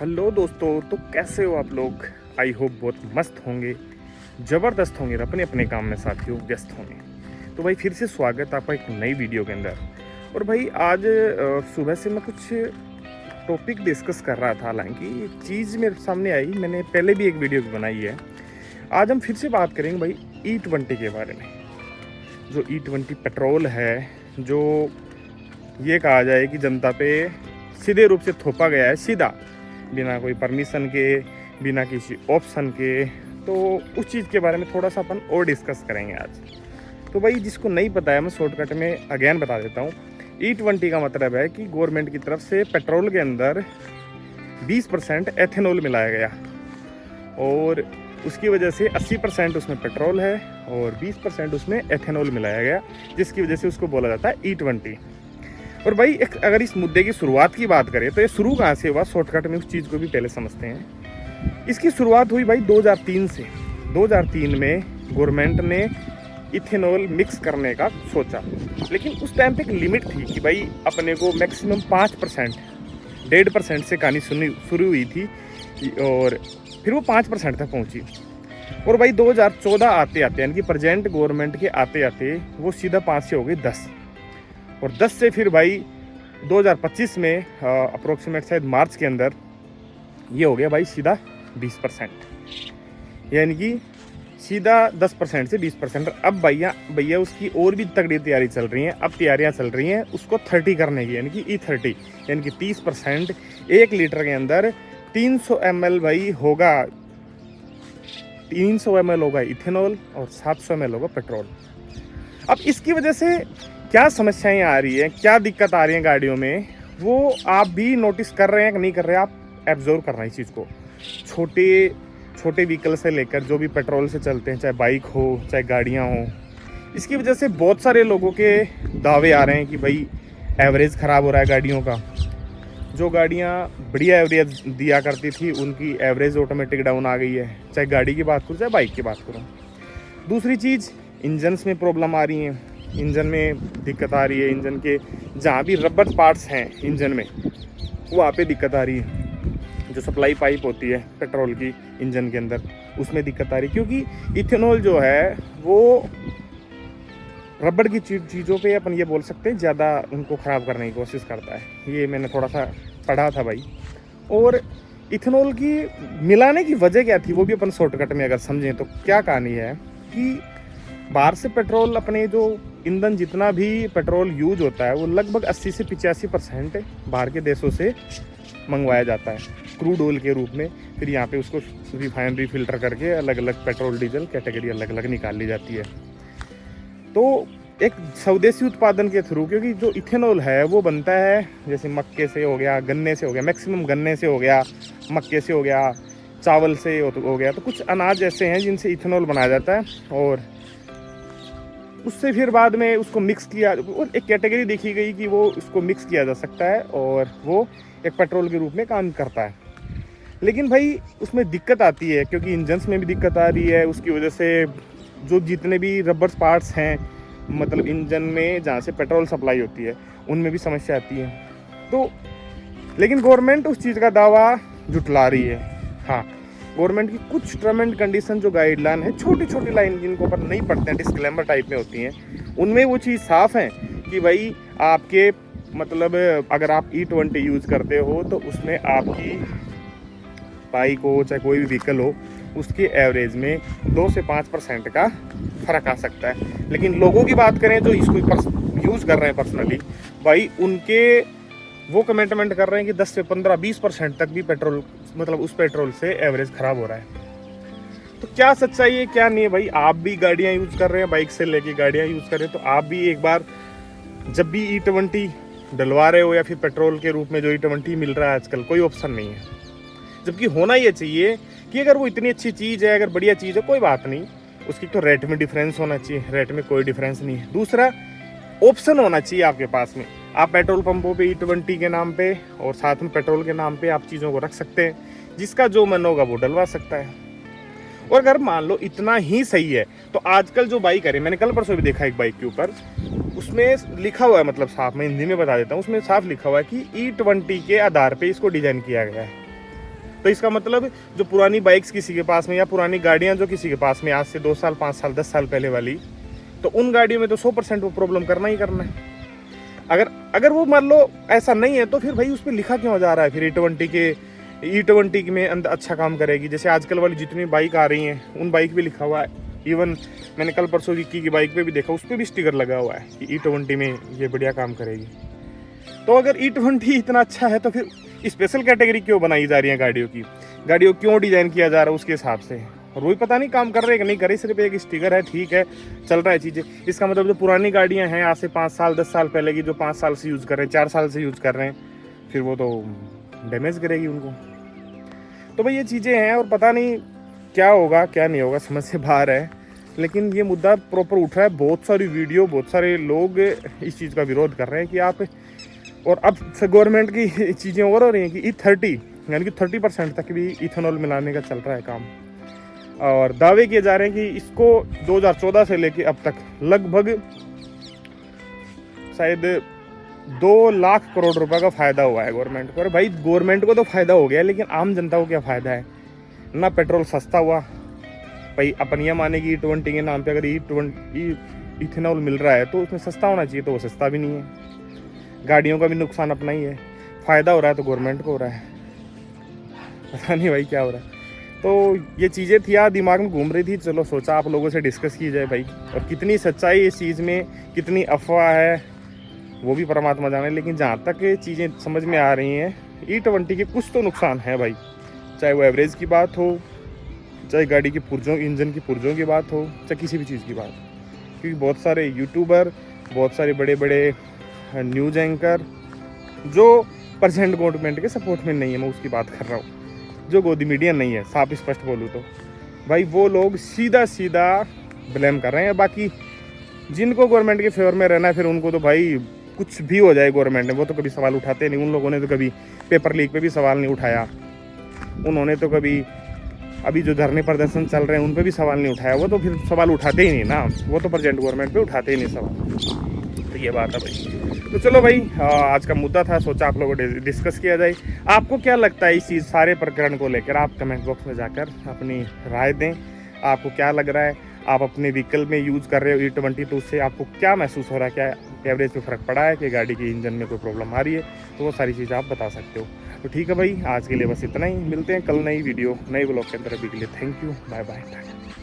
Hello दोस्तों, तो कैसे हो आप लोग। आई होप बहुत मस्त होंगे, ज़बरदस्त होंगे, अपने अपने काम में साथियों व्यस्त होंगे। तो भाई फिर से स्वागत आपका एक नई वीडियो के अंदर। और भाई आज सुबह से मैं कुछ टॉपिक डिस्कस कर रहा था, हालांकि एक चीज़ मेरे सामने आई, मैंने पहले भी एक वीडियो बनाई है। आज हम फिर से बात करेंगे भाई E20 के बारे में। जो E20 पेट्रोल है, जो ये कहा जाए कि जनता पे सीधे रूप से थोपा गया है, सीधा बिना कोई परमिशन के, बिना किसी ऑप्शन के। तो उस चीज़ के बारे में थोड़ा सा अपन और डिस्कस करेंगे आज। तो भाई जिसको नहीं पता है, मैं शॉर्टकट में अगेन बता देता हूँ। E20 का मतलब है कि गवर्नमेंट की तरफ से पेट्रोल के अंदर 20% एथेनॉल मिलाया गया, और उसकी वजह से 80% उसमें पेट्रोल है और 20% उसमें एथेनॉल मिलाया गया, जिसकी वजह से उसको बोला जाता है E20। और भाई अगर इस मुद्दे की शुरुआत की बात करें तो ये शुरू कहाँ से हुआ, शॉर्टकट में उस चीज़ को भी पहले समझते हैं। इसकी शुरुआत हुई भाई 2003 से। 2003 में गवर्नमेंट ने इथेनॉल मिक्स करने का सोचा, लेकिन उस टाइम पे एक लिमिट थी कि भाई अपने को मैक्सिमम 5%, 1.5% से कहानी शुरू हुई थी, और फिर वो 5% तक पहुंची। और भाई 2014 आते आते, यानी कि प्रेजेंट गवर्नमेंट के आते आते, वो सीधा 5 से हो गई 10, और 10 से फिर भाई 2025 में अप्रोक्सीमेट शायद मार्च के अंदर ये हो गया भाई सीधा 20%, यानी कि सीधा 10% से 20%। अब भैया उसकी और भी तगड़ी तैयारी चल रही है। अब तैयारियां चल रही हैं उसको 30 करने की, यानी कि E30, यानी कि 30%। 1 लीटर के अंदर 300 ml भाई होगा, 300 ml होगा इथेनॉल और 700 ml होगा पेट्रोल। अब इसकी वजह से क्या समस्याएं आ रही है, क्या दिक्कत आ रही है गाड़ियों में, वो आप भी नोटिस कर रहे हैं कि नहीं कर रहे हैं, आप एब्जॉर्व कर रहे हैं इस चीज़ को। छोटे व्हीकल से लेकर जो भी पेट्रोल से चलते हैं, चाहे बाइक हो चाहे गाड़ियां हो, इसकी वजह से बहुत सारे लोगों के दावे आ रहे हैं कि भाई एवरेज ख़राब हो रहा है गाड़ियों का। जो गाड़ियाँ बढ़िया एवरेज दिया करती थी उनकी एवरेज ऑटोमेटिक डाउन आ गई है, चाहे गाड़ी की बात करूँ चाहे बाइक की बात करूँ। दूसरी चीज़, इंजन्स में प्रॉब्लम आ रही हैं, इंजन में दिक्कत आ रही है। इंजन के जहाँ भी रबर पार्ट्स हैं इंजन में, वहाँ पे दिक्कत आ रही है। जो सप्लाई पाइप होती है पेट्रोल की इंजन के अंदर, उसमें दिक्कत आ रही है, क्योंकि इथेनॉल जो है वो रबर की चीज़ों पे अपन ये बोल सकते हैं ज़्यादा उनको ख़राब करने की कोशिश करता है। ये मैंने थोड़ा सा पढ़ा था भाई। और इथेनॉल की मिलाने की वजह क्या थी, वो भी अपन शॉर्टकट में अगर समझें तो क्या कहानी है कि बाहर से पेट्रोल, अपने जो ईंधन जितना भी पेट्रोल यूज होता है वो लगभग 80 से 85% बाहर के देशों से मंगवाया जाता है क्रूड ऑयल के रूप में। फिर यहाँ पे उसको रिफाइनरी फिल्टर करके अलग अलग पेट्रोल डीजल कैटेगरी अलग अलग निकाल ली जाती है। तो एक स्वदेशी उत्पादन के थ्रू, क्योंकि जो इथेनॉल है वो बनता है जैसे मक्के से हो गया, गन्ने से हो गया, मैक्सिमम गन्ने से हो गया, मक्के से हो गया, चावल से हो गया। तो कुछ अनाज ऐसे हैं जिनसे इथेनॉल बनाया जाता है, और उससे फिर बाद में उसको मिक्स किया, और एक कैटेगरी देखी गई कि वो इसको मिक्स किया जा सकता है और वो एक पेट्रोल के रूप में काम करता है। लेकिन भाई उसमें दिक्कत आती है, क्योंकि इंजन्स में भी दिक्कत आ रही है। उसकी वजह से जो जितने भी रबर पार्ट्स हैं, मतलब इंजन में जहाँ से पेट्रोल सप्लाई होती है, उनमें भी समस्या आती है। तो लेकिन गवर्नमेंट उस चीज़ का दावा जुटला रही है। हाँ, गवर्नमेंट की कुछ टर्म एंड कंडीशन जो गाइडलाइन है, छोटी छोटी लाइन जिनको पर नहीं पढ़ते हैं, डिस्क्लेमर टाइप में होती हैं, उनमें वो चीज़ साफ है कि भाई आपके मतलब अगर आप E20 यूज़ करते हो तो उसमें आपकी बाइक हो चाहे कोई भी व्हीकल हो, उसके एवरेज में 2 से 5% का फ़र्क आ सकता है। लेकिन लोगों की बात करें जो इसको यूज़ कर रहे हैं पर्सनली, भाई उनके वो कमिटमेंट कर रहे हैं कि 10 से 15-20% तक भी पेट्रोल, मतलब उस पेट्रोल से एवरेज ख़राब हो रहा है। तो क्या सच्चाई है क्या नहीं है भाई, आप भी गाड़ियाँ यूज़ कर रहे हैं, बाइक से लेके गाड़ियाँ यूज़ कर रहे हैं, तो आप भी एक बार जब भी E20 डलवा रहे हो, या फिर पेट्रोल के रूप में जो E20 मिल रहा है आजकल, कोई ऑप्शन नहीं है। जबकि होना ये चाहिए कि अगर वो इतनी अच्छी चीज़ है, अगर बढ़िया चीज़ है, कोई बात नहीं, उसकी तो रेट में डिफरेंस होना चाहिए। रेट में कोई डिफरेंस नहीं है। दूसरा, ऑप्शन होना चाहिए आपके पास में। आप पेट्रोल पंपों पे E20 के नाम पे और साथ में पेट्रोल के नाम पे आप चीज़ों को रख सकते हैं, जिसका जो मन होगा वो डलवा सकता है। और अगर मान लो इतना ही सही है, तो आजकल जो बाइक है, मैंने कल परसों भी देखा एक बाइक के ऊपर, उसमें लिखा हुआ है, मतलब साफ, मैं हिंदी में बता देता हूँ, उसमें साफ लिखा हुआ है कि E20 के आधार पे इसको डिज़ाइन किया गया है। तो इसका मतलब जो पुरानी बाइक्स किसी के पास में या पुरानी गाड़ियाँ जो किसी के पास में आज से 2 साल 5 साल 10 साल पहले वाली, तो उन गाड़ियों में तो 100% वो प्रॉब्लम करना ही करना है। अगर वो मान लो ऐसा नहीं है तो फिर भाई उस पर लिखा क्यों जा रहा है फिर E20 में अंदर अच्छा काम करेगी। जैसे आजकल वाली जितनी बाइक आ रही हैं उन बाइक पे लिखा हुआ है, इवन मैंने कल परसों की बाइक पे भी देखा, उस पर भी स्टिकर लगा हुआ है कि E20 में ये बढ़िया काम करेगी। तो अगर E20 इतना अच्छा है तो फिर स्पेशल कैटेगरी क्यों बनाई जा रही है गाड़ियों क्यों डिज़ाइन किया जा रहा है उसके हिसाब से, और वही पता नहीं काम कर रहे हैं कि नहीं कर रहे, सिर्फ एक स्टिकर है, ठीक है चल रहा है चीज़ें। इसका मतलब जो पुरानी गाड़ियाँ हैं आज से 5 साल 10 साल पहले की, जो 5 साल से यूज़ कर रहे हैं 4 साल से यूज़ कर रहे हैं, फिर वो तो डैमेज करेगी उनको। तो भाई ये चीज़ें हैं और पता नहीं क्या होगा क्या नहीं होगा, समझ से बाहर है। लेकिन ये मुद्दा प्रॉपर उठ रहा है, बहुत सारी वीडियो, बहुत सारे लोग इस चीज़ का विरोध कर रहे हैं कि आप, और अब गवर्नमेंट की चीज़ें और हो रही हैं कि E30 यानी कि 30% तक भी इथेनॉल मिलाने का चल रहा है काम, और दावे किए जा रहे हैं कि इसको 2014 से लेके अब तक लगभग शायद 2 लाख करोड़ रुपए का फ़ायदा हुआ है गवर्नमेंट को। और भाई गवर्नमेंट को तो फ़ायदा हो गया, लेकिन आम जनता को क्या फ़ायदा है? ना पेट्रोल सस्ता हुआ, भाई अपन ये माने कि E20 के नाम पे अगर इथेनॉल मिल रहा है तो उसमें सस्ता होना चाहिए, तो वो सस्ता भी नहीं है। गाड़ियों का भी नुकसान अपना ही है, फ़ायदा हो रहा है तो गवर्नमेंट को हो रहा है, पता नहीं भाई क्या हो रहा है। तो ये चीज़ें थी यार दिमाग में घूम रही थी, चलो सोचा आप लोगों से डिस्कस की जाए भाई। और कितनी सच्चाई इस चीज़ में, कितनी अफवाह है वो भी परमात्मा जाने, लेकिन जहाँ तक चीज़ें समझ में आ रही हैं E20 के कुछ तो नुकसान है भाई, चाहे वो एवरेज की बात हो, चाहे गाड़ी के पुर्जों इंजन की पुर्जों की बात हो, चाहे किसी भी चीज़ की बात हो। क्योंकि बहुत सारे यूट्यूबर, बहुत सारे बड़े बड़े न्यूज़ एंकर जो प्रेजेंट गवर्नमेंट के सपोर्ट में नहीं है, मैं उसकी बात कर रहा हूँ, जो गोदी मीडिया नहीं है, साफ स्पष्ट बोलूँ तो भाई वो लोग सीधा ब्लेम कर रहे हैं। बाकी जिनको गवर्नमेंट के फेवर में रहना है फिर उनको तो भाई कुछ भी हो जाए गवर्नमेंट ने, वो तो कभी सवाल उठाते नहीं। उन लोगों ने तो कभी पेपर लीक पे भी सवाल नहीं उठाया, उन्होंने तो कभी अभी जो धरने प्रदर्शन चल रहे हैं उन पे भी सवाल नहीं उठाया, वो तो फिर सवाल उठाते ही नहीं ना, वो तो प्रेजेंट गवर्नमेंट पे उठाते ही नहीं सवाल। तो ये बात है भाई। तो चलो भाई आज का मुद्दा था, सोचा आप लोगों को डिस्कस किया जाए। आपको क्या लगता है इस चीज़ सारे प्रकरण को लेकर? आप कमेंट बॉक्स में जाकर अपनी राय दें, आपको क्या लग रहा है? आप अपने व्हीकल में यूज़ कर रहे हो E20, तो उससे आपको क्या महसूस हो रहा है? क्या एवरेज पे फ़र्क पड़ा है कि गाड़ी के इंजन में कोई प्रॉब्लम आ रही है? तो वो सारी चीज़ आप बता सकते हो। तो ठीक है भाई, आज के लिए बस इतना ही, मिलते हैं कल नई वीडियो नई ब्लॉग के अंदर। अभी के लिए थैंक यू, बाय बाय।